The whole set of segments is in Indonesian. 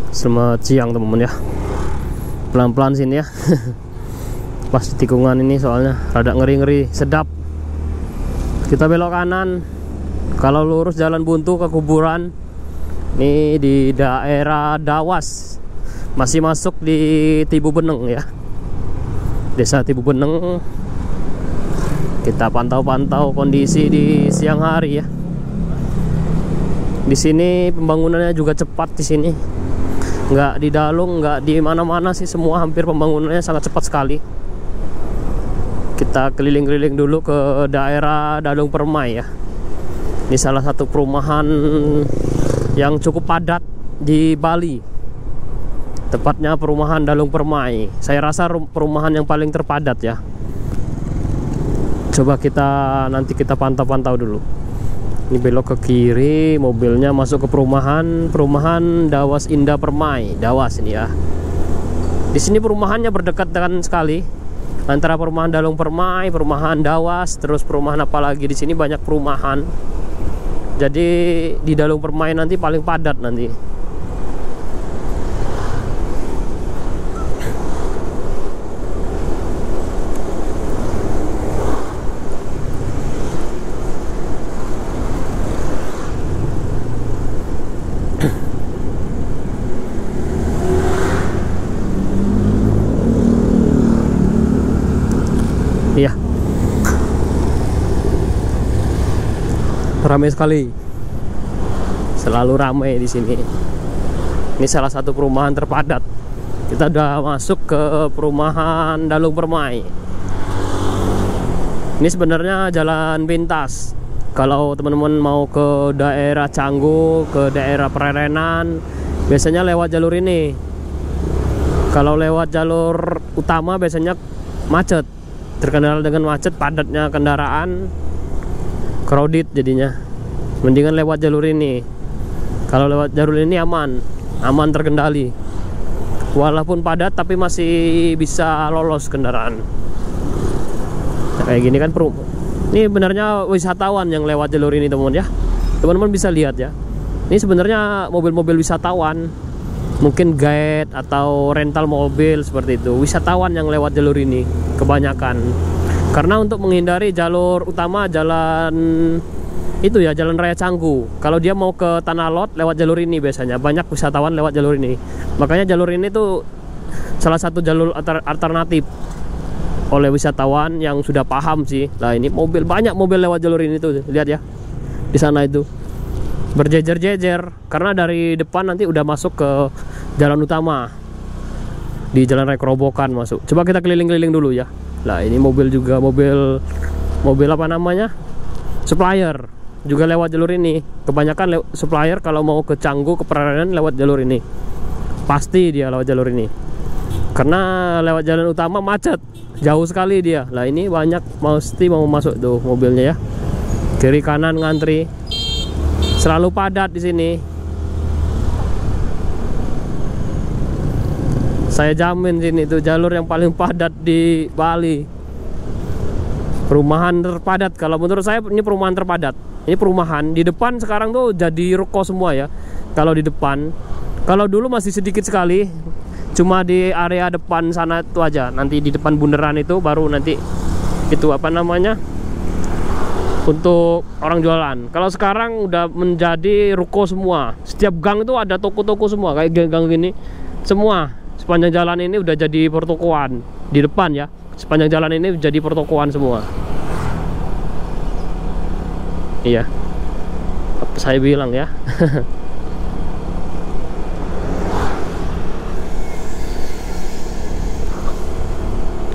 Selamat siang teman-teman ya. Pelan-pelan sini ya. Pas di tikungan ini soalnya rada ngeri-ngeri, sedap. Kita belok kanan. Kalau lurus jalan buntu ke kuburan. Ini di daerah Dawas. Masih masuk di Tibu Beneng ya. Desa Tibu Beneng. Kita pantau-pantau kondisi di siang hari ya. Di sini pembangunannya juga cepat di sini. Nggak di Dalung, nggak di mana-mana sih, semua hampir pembangunannya sangat cepat sekali. Kita keliling-keliling dulu ke daerah Dalung Permai ya. Ini salah satu perumahan yang cukup padat di Bali. Tepatnya perumahan Dalung Permai. Saya rasa perumahan yang paling terpadat ya. Coba nanti kita pantau-pantau dulu. Ini belok ke kiri, mobilnya masuk ke perumahan Dawas Indah Permai, Dawas ini ya. Di sini perumahannya berdekatan sekali antara perumahan Dalung Permai, perumahan Dawas, terus perumahan apa lagi di sini banyak perumahan. Jadi di Dalung Permai nanti paling padat nanti. Iya, ramai sekali, selalu ramai di sini. Ini salah satu perumahan terpadat. Kita udah masuk ke perumahan Dalung Permai. Ini sebenarnya jalan pintas. Kalau teman-teman mau ke daerah Canggu, ke daerah Pererenan, biasanya lewat jalur ini. Kalau lewat jalur utama biasanya macet. Terkendala dengan macet, padatnya kendaraan, crowded jadinya. Mendingan lewat jalur ini. Kalau lewat jalur ini aman terkendali. Walaupun padat tapi masih bisa lolos kendaraan. Nah, kayak gini kan ini benarnya wisatawan yang lewat jalur ini teman-teman ya. Teman-teman bisa lihat ya. Ini sebenarnya mobil-mobil wisatawan. Mungkin guide atau rental mobil seperti itu. Wisatawan yang lewat jalur ini kebanyakan. Karena untuk menghindari jalur utama, jalan itu ya, jalan raya Canggu. Kalau dia mau ke Tanah Lot lewat jalur ini biasanya. Banyak wisatawan lewat jalur ini. Makanya jalur ini tuh salah satu jalur alternatif oleh wisatawan yang sudah paham sih. Nah ini banyak mobil lewat jalur ini tuh. Lihat ya. Di sana itu berjejer-jejer karena dari depan nanti udah masuk ke jalan utama, di jalan raya Kerobokan masuk. Coba kita keliling-keliling dulu ya. Nah ini mobil juga, mobil apa namanya, supplier juga lewat jalur ini. Kebanyakan supplier kalau mau ke Canggu, ke Pererenan lewat jalur ini. Pasti dia lewat jalur ini karena lewat jalan utama macet, jauh sekali dia. Nah ini banyak mesti mau masuk tuh mobilnya ya. Kiri kanan ngantri, selalu padat di sini. Saya jamin sini itu jalur yang paling padat di Bali. Perumahan terpadat. Kalau menurut saya ini perumahan terpadat. Ini perumahan di depan sekarang tuh jadi ruko semua ya. Kalau di depan, kalau dulu masih sedikit sekali, cuma di area depan sana itu aja. Nanti di depan bundaran itu baru nanti itu apa namanya, untuk orang jualan. Kalau sekarang udah menjadi ruko semua. Setiap gang itu ada toko-toko semua. Kayak gang gini semua. Sepanjang jalan ini udah jadi pertokoan. Di depan ya, sepanjang jalan ini jadi pertokoan semua. Iya, saya bilang ya.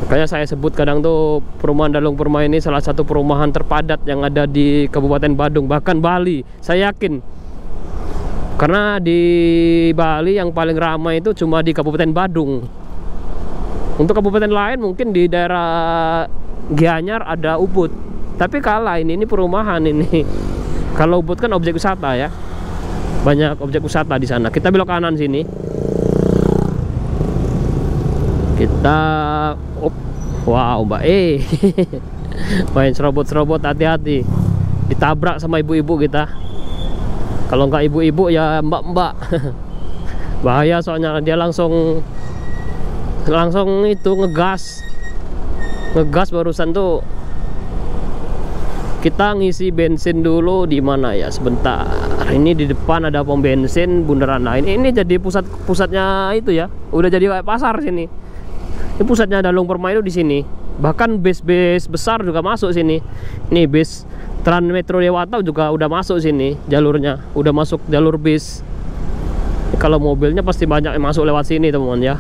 Makanya saya sebut kadang tuh perumahan Dalung Permai ini salah satu perumahan terpadat yang ada di Kabupaten Badung, bahkan Bali. Saya yakin. Karena di Bali yang paling ramai itu cuma di Kabupaten Badung. Untuk kabupaten lain mungkin di daerah Gianyar ada Ubud. Tapi kalah ini perumahan ini. Kalau Ubud kan objek wisata ya. Banyak objek wisata di sana. Kita belok kanan sini. Kita wow Mbak main serobot-serobot, hati-hati. Ditabrak sama ibu-ibu kita. Kalau nggak ibu-ibu ya mbak-mbak. Bahaya soalnya dia langsung itu ngegas barusan tuh. Kita ngisi bensin dulu di mana ya, sebentar. Ini di depan ada pom bensin bundaran. Nah, ini jadi pusatnya itu ya. Udah jadi kayak pasar sini. Ini pusatnya Dalung Permai itu di sini. Bahkan bis-bis besar juga masuk sini. Nih bis Trans Metro Dewata juga udah masuk sini jalurnya. Udah masuk jalur bis. Kalau mobilnya pasti banyak yang masuk lewat sini teman-teman ya.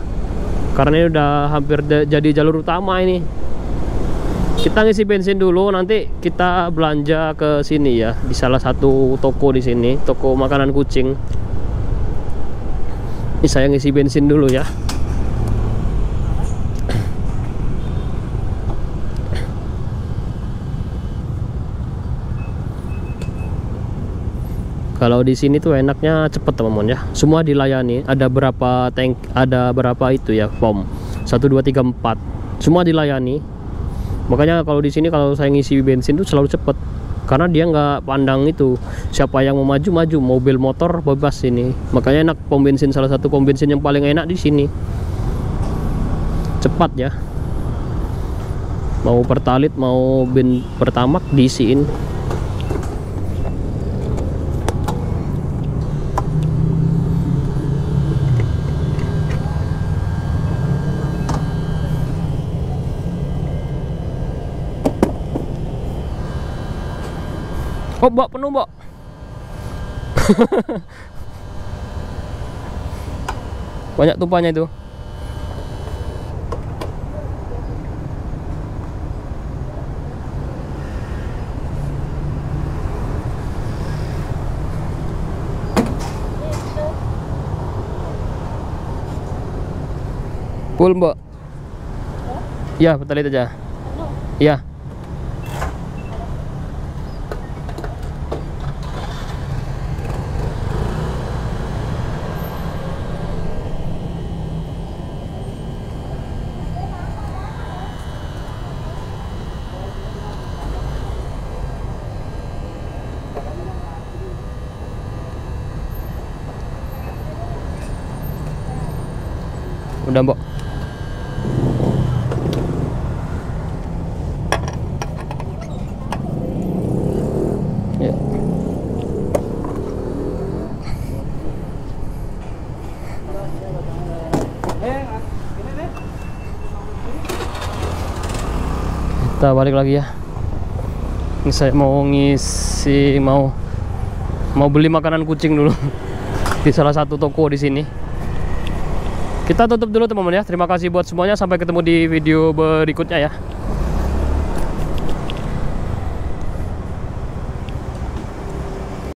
Karena ini udah hampir jadi jalur utama ini. Kita ngisi bensin dulu, nanti kita belanja ke sini ya, di salah satu toko di sini, toko makanan kucing. Ini saya ngisi bensin dulu ya. Kalau di sini tuh enaknya cepet teman-teman ya. Semua dilayani. Ada berapa tank, ada berapa itu ya pom. 1 2 3 4. Semua dilayani. Makanya kalau di sini kalau saya ngisi bensin tuh selalu cepet. Karena dia nggak pandang itu siapa yang mau maju, mobil motor bebas sini. Makanya enak pom bensin, salah satu pom bensin yang paling enak di sini. Cepat ya. Mau pertalit mau pertamak diisiin. Oh, Mbak, penuh, Mbak. Banyak tumpahnya itu. Full, Mbak. Ya, pertalit aja. Ya. Udah, Mbak. Ya. Kita balik lagi ya. Ini saya mau ngisi, mau beli makanan kucing dulu di salah satu toko di sini. Kita tutup dulu teman-teman ya. Terima kasih buat semuanya. Sampai ketemu di video berikutnya ya.